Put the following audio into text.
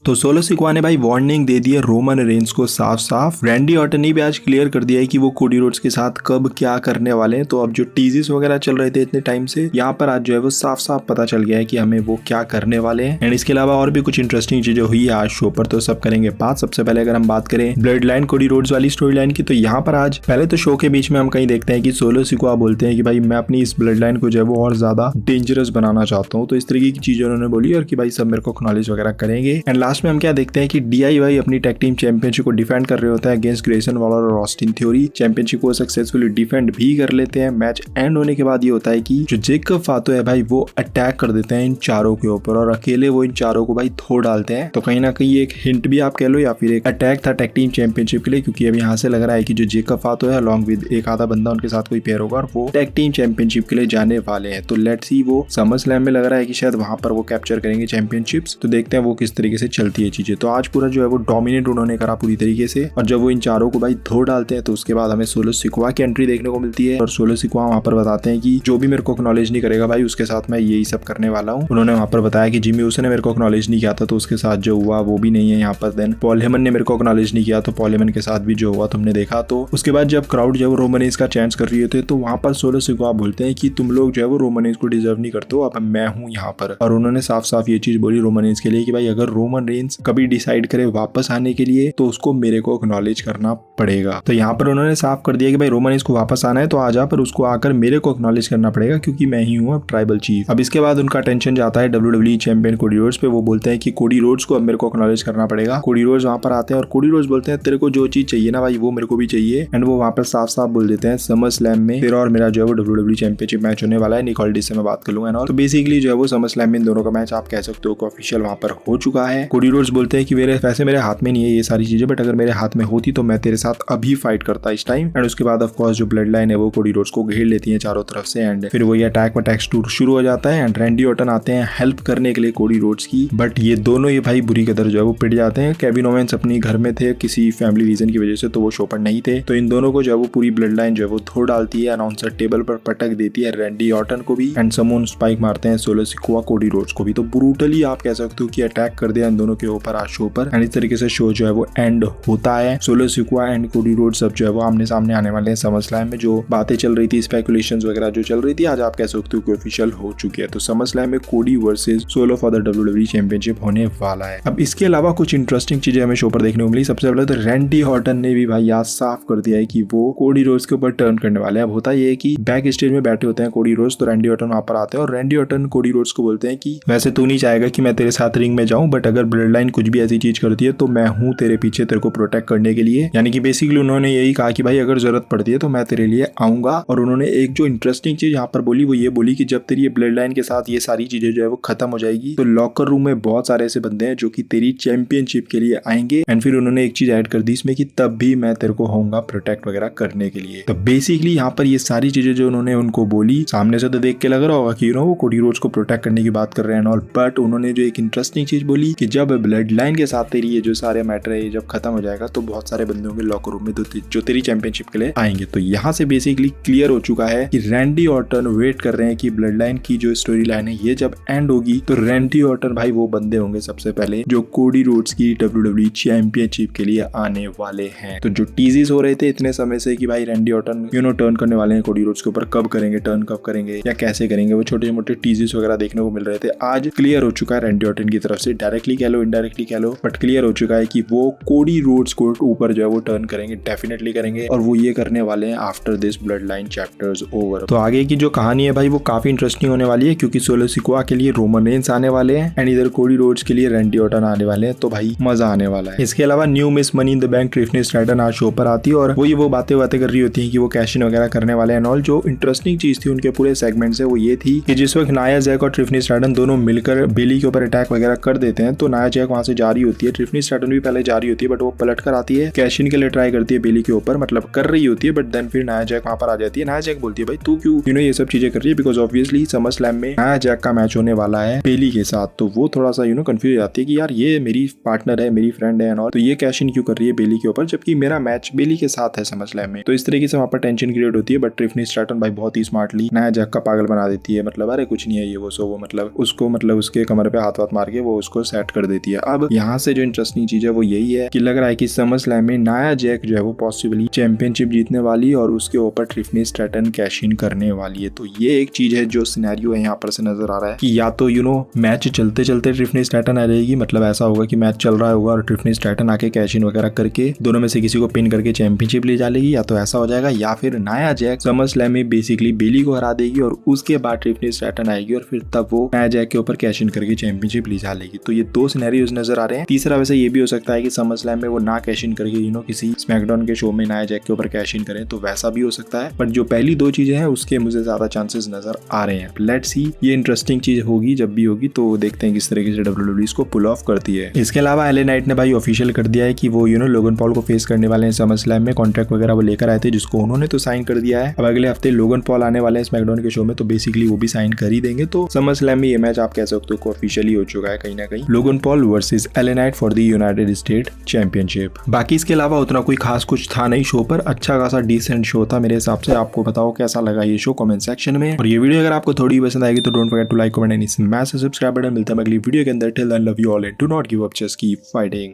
तो सोलो सिक्वा ने भाई वार्निंग दे दी है रोमन रेंस को साफ साफ। रैंडी ऑर्टन ने भी आज क्लियर कर दिया है कि वो कोडी रोड्स के साथ कब क्या करने वाले हैं। तो अब जो टीजेस वगैरह चल रहे थे इतने टाइम से, यहाँ पर आज जो है वो साफ साफ पता चल गया है कि हमें वो क्या करने वाले हैं। एंड इसके अलावा और भी कुछ इंटरेस्टिंग चीजें हुई है आज शो पर, तो सब करेंगे बात। सबसे पहले अगर हम बात करें ब्लड लाइन कोडी रोड्स वाली स्टोरी लाइन की, तो यहाँ पर आज पहले तो शो के बीच में हम कहीं देखते हैं कि सोलो सिक्वा बोलते हैं कि भाई मैं अपनी इस ब्लड लाइन को जो है वो और ज्यादा डेंजरस बनाना चाहता हूँ। तो इस तरीके की चीजें उन्होंने बोली और कि भाई सब मेरे को एक्नॉलेज वगैरह करेंगे। एंड लास्ट में हम क्या देखते हैं कि DIY अपनी टैग टीम चैंपियनशिप को डिफेंड कर रहे होता है अगेंस्ट ग्रेसन वॉलर और ऑस्टिन थ्योरी। चैंपियनशिप को सक्सेसफुली डिफेंड भी कर लेते हैं। मैच एंड होने के बाद ये होता है कि जो जेकब फातो है भाई वो अटैक कर देते हैं इन चारों के ऊपर और अकेले वो इन चारों को भाई धो डालते हैं। तो कहीं ना कहीं एक हिंट भी आप कह लो या फिर एक अटैक था टैग टीम चैंपियनशिप के लिए, क्योंकि अब यहाँ से लग रहा है कि जो जेकब फातो है अलॉन्ग विद एक आधा बंदा उनके साथ कोई पेयर होगा और वो टैग टीम चैंपियनशिप के लिए जाने वाले हैं। तो लेट्स सी वो समर स्लैम में लग रहा है कि शायद वहां पर वो कैप्चर करेंगे चैंपियनशिप्स। तो देखते हैं वो किस तरीके से चलती है चीजें। तो आज पूरा जो है वो डोमिनेट उन्होंने करा पूरी तरीके से, और जब वो इन चारों को भाई धो डालते हैं तो उसके बाद हमें सोलो सिक्वा की एंट्री देखने को मिलती है। और सोलो सिक्वा वहां पर बताते हैं कि जो भी मेरे को एक्नॉलेज नहीं करेगा भाई उसके साथ मैं यही सब करने वाला हूँ। उन्होंने वहां पर बताया कि जिमी उसने मेरे को एक्नॉलेज नहीं किया था तो उसके साथ जो हुआ वो भी नहीं है यहाँ पर। देन पॉल हेमन ने मेरे को एक्नॉलेज नहीं किया तो पॉल हेमन के साथ भी जो हुआ तुमने देखा। तो उसके बाद जब क्राउड जो है रोमन रेंस का चैंस कर रही होती है तो वहां पर सोलो सिक्वा बोलते हैं कि तुम लोग जो है वो रोमन रेंस को डिजर्व नहीं करते हो, अब मैं हूँ यहाँ पर। और उन्होंने साफ साफ ये चीज बोली रोमन रेंस के लिए कि भाई अगर रोमन रेंस कभी डिसाइड करे वापस आने के लिए तो उसको मेरे को एक्नॉलेज करना पड़ेगा। तो यहाँ पर उन्होंने साफ कर दिया कि भाई रोमन रेंस को वापस आना है तो आ जा, पर उसको आकर मेरे को एक्नॉलेज करना पड़ेगा क्योंकि मैं ही हूँ अब ट्राइबल चीफ। अब इसके बाद उनका अटेंशन जाता है WWE चैंपियन कोडी रोड्स पे। वो बोलते हैं कि कोडी रोड्स को अब मेरे को एक्नॉलेज करना पड़ेगा। कोडी रोड्स वहां पर आते हैं और कोडी रोड्स बोलते हैं तेरे को जो चीज चाहिए ना भाई वो मेरे को भी चाहिए। एंड वो वहां पर साफ साफ बोल देते हैं समर स्लैम में तेरा और मेरा जो है वो WWE चैंपियनशिप मैच होने वाला है। निक हॉल्डिस से मैं बात कर लूंगा एंड ऑल। तो बेसिकली जो है वो समर स्लैम में इन दोनों का मैच आप कह सकते हो ऑफिशियल वहां पर हो चुका है। कोडी रोड्स बोलते हैं कि मेरे वैसे मेरे हाथ में नहीं है ये सारी चीजें, बट अगर मेरे हाथ में होती तो मैं तेरे साथ अभी फाइट करता इस टाइम। एंड उसके बाद ऑफ कोर्स जो ब्लड लाइन है वो कोडी रोड्स को घेर लेती है चारों तरफ से। एंड फिर वो ये अटैक शुरू हो जाता है एंड रैंडी ऑर्टन आते हैं हेल्प करने के लिए कोडी रोड्स की। बट ये दोनों ये भाई बुरी कदर जो है वो पिट जाते हैं। केविन ओवेंस अपनी घर में थे किसी फैमिली रीजन की वजह से, तो वो शो पर नहीं थे। तो इन दोनों को जो है वो पूरी ब्लड लाइन जो है वो धो डालती है। अनाउंसर टेबल पर पटक देती है रैंडी ऑर्टन को भी एंड समोन स्पाइक मारते हैं सोलो सिक्वा कोडी रोड्स को भी। तो ब्रूटली आप कह सकते हो कि अटैक कर दिया इन दोनों के ऊपर आज शो पर। एंड इस तरीके से शो जो है वो एंड होता है। सोलो सिक्वा एंड कोडी रोड्स सब जो है वो आमने सामने आने वाले हैं समर स्लैम में। जो बातें चल रही थी स्पेकुलेशंस वगैरह जो चल रही थी आज आप कह सकते हो कि ऑफिशियल हो चुकी है। तो समर स्लैम में कोडी versus solo for the WWE championship होने वाला है। अब इसके अलावा कुछ इंटरेस्टिंग चीजें हमें शो पर देखने को मिली। सबसे पहले तो रैंडी ऑर्टन ने भी भाई आज साफ कर दिया है कि वो कोडी रोड्स के ऊपर टर्न करने वाले हैं। अब होता ये है कि बैक स्टेज में बैठे होते हैं कोडी रोड्स, तो रैंडी ऑर्टन वहां पर आते हैं और रैंडी ऑर्टन कोडी रोड्स को बोलते हैं कि वैसे तू नहीं चाहेगा कि मैं तेरे साथ रिंग में जाऊं, बट अगर ब्लड लाइन कुछ भी ऐसी चीज करती है तो मैं हूं तेरे पीछे तेरे को प्रोटेक्ट करने के लिए। यानी कि बेसिकली उन्होंने यही कहा कि भाई अगर जरूरत पड़ती है तो मैं तेरे लिए आऊंगा। और उन्होंने एक जो इंटरेस्टिंग चीज यहाँ पर बोली वो ये बोली कि जब तेरी ब्लड लाइन के साथ ये सारी चीजें जो है वो खत्म हो जाएगी तो लॉकर रूम में बहुत सारे ऐसे बंदे हैं जो कि तेरी चैंपियनशिप के लिए आएंगे। एंड फिर उन्होंने एक चीज ऐड कर दी इसमें कि तब भी मैं तेरे को होऊंगा प्रोटेक्ट वगैरह करने के लिए। तो बेसिकली यहाँ पर ये सारी चीजें जो उन्होंने उनको बोली सामने से तो देख के लग रहा होगा कि वो कोडी रोड्स को प्रोटेक्ट करने की बात कर रहे हैं और, बट उन्होंने जो एक इंटरेस्टिंग चीज बोली कि जब ब्लड लाइन के साथ तेरी ये जो सारे मैटर है जब खत्म हो जाएगा तो बहुत सारे बंदे होंगे लॉकर रूम में जो तेरी चैंपियनशिप के लिए आएंगे। तो यहाँ से बेसिकली क्लियर हो चुका है कि रैंडी ऑर्टन वेट कर रहे हैं कि ब्लड लाइन की जो स्टोरी लाइन है ये जब एंड होगी तो रैंडी ऑर्टन भाई वो बंदे होंगे सबसे पहले जो कोडी रोड्स की WWE चैंपियनशिप के लिए आने वाले हैं। तो जो टीजेस हो रहे थे इतने समय से कि भाई रैंडी ऑर्टन टर्न करने वाले हैं कोडी रोड्स के ऊपर, कब करेंगे टर्न, कब करेंगे या कैसे करेंगे, वो छोटे मोटे टीजेस वगैरह देखने को मिल रहे थे। आज क्लियर हो चुका है रैंडी ऑर्टन की तरफ से, डायरेक्टली कह लो इनडायरेक्टली कह लो, बट क्लियर हो चुका है कि वो कोडी रोड्स को ऊपर जो है वो टर्न करेंगे, डेफिनेटली करेंगे। और वो ये करने वाले हैं after this blood line chapters over. तो आगे की जो कहानी है भाई वो काफी इंटरेस्टिंग होने वाली है क्योंकि सोलो सिक्वा के लिए रोमन रेंस आने वाले हैं एंड इधर कोडी रोड्स के लिए रैंडी ऑर्टन आने वाले हैं। तो भाई मजा आने वाला है। इसके अलावा new miss money in the bank ट्रिफनी Stratton आज शो पर आती है और वो बातें कर रही होती है कि वो कैश इन वगैरह करने वाले हैं। जो इंटरेस्टिंग चीज थी उनके पूरे सेगमेंट से वो ये थी कि जिस वक्त नाया जैक और ट्रिफनी स्ट्रैटन दोनों मिलकर बेली के ऊपर अटैक वगैरह कर देते हैं तो नाया जैक वहां से जा रही होती है, ट्रिफनी स्ट्रैटन भी पहले जा रही होती है बट वो पलट कर आती है, कैश इन के लिए ट्राई करती है बेली के ऊपर, मतलब कर रही होती है बट देन फिर नाया जैक वहां पर आ जाती है। नाया जैक बोलती है भाई तू क्यों ये सब चीजें कर रही है, बिकॉज ऑब्वियसली समर स्लैम में नाया जैक का मैच होने वाला है बेली के साथ। तो वो थोड़ा सा कंफ्यूज हो जाती है कि यार ये मेरी पार्टनर है, मेरी फ्रेंड है और तो ये कैश इन क्यों कर रही है बेली के ऊपर जबकि मेरा मैच बेली के साथ है समर स्लैम में। तो इस तरीके से वहां पर टेंशन क्रिएट होती है बट ट्रिफनी स्ट्रैटन भाई बहुत ही स्मार्टली नाया जैक का पागल बना देती है, मतलब अरे कुछ नहीं है ये वो सो वो मतलब उसको उसके कमर पे हाथ मार के वो उसको सेट कर देती है। अब यहाँ से जो इंटरेस्टिंग चीज है वो यही है कि लग रहा है कि समरस्लैम में नाया जैक जो है वो पॉसिबली चैंपियनशिप जीतने वाली है और उसके ऊपर ट्रिफनी स्ट्रैटन कैश इन करने वाली है। तो ये एक चीज है जो सिनेरियो है यहाँ पर से नजर आ रहा है कि या तो मैच चलते चलते ट्रिफनी स्ट्रैटन आ जाएगी, मतलब ऐसा होगा कि मैच चल रहा होगा और ट्रिफनी स्ट्रैटन आके कैश इन वगैरह करके दोनों में से किसी को पिन करके चैंपियनशिप ले जा लेगी, या तो ऐसा हो जाएगा, या फिर नाया जैक समरस्लैम में बेसिकली बेली को हरा देगी और उसके बाद ट्रिफनी स्ट्रैटन आएगी और फिर तब वो नाया जैक के ऊपर कैश इन करके चैंपियनशिप ले जा लेगी। तो ये दो सिनेरियोज नजर आ रहे हैं। तीसरा वैसे ये भी हो सकता है कि समरस्लैम में वो ना कैश इन करके किसी स्मैकडाउन के शो में नाया जैक के ऊपर कैश इन करें, तो वैसा भी हो सकता है। बट जो पहली दो चीजें हैं उसके मुझे ज्यादा चांसेस नजर आ रहे हैं। लेट्स सी, ये इंटरेस्टिंग चीज होगी जब भी होगी, तो देखते हैं किस तरीके से WWE इसको पुल ऑफ करती है। इसके अलावा एले नाइट ने भाई ऑफिशियल कर दिया है कि वो लोगन पॉल को फेस करने वाले हैं समरस्लैम में। कॉन्ट्रैक्ट वगैरह वो लेकर आए थे जिसको उन्होंने तो साइन कर दिया है। अब अगले हफ्ते लोगन पॉल आने वाले हैं स्मैकडाउन के शो में, तो बेसिकली वो भी साइन कर ही देंगे। तो समरस्लैम में ये मैच आप कह सकते हो ऑफिशियली हो चुका है कहीं ना कहीं, Logan Paul versus LA Knight for the United state championship. बाकी इसके अलावा उतना कोई खास कुछ था नहीं शो पर, अच्छा खासा डिसेंट शो था मेरे हिसाब से। आपको बताओ कैसा लगा ये शो कमेंट सेक्शन में। और ये वीडियो अगर आपको थोड़ी पसंद आएगी तो don't forget to like, comment and smash the subscribe button. मिलता है अगली वीडियो के अंदर। Till then love you all and do not give up, just keep fighting.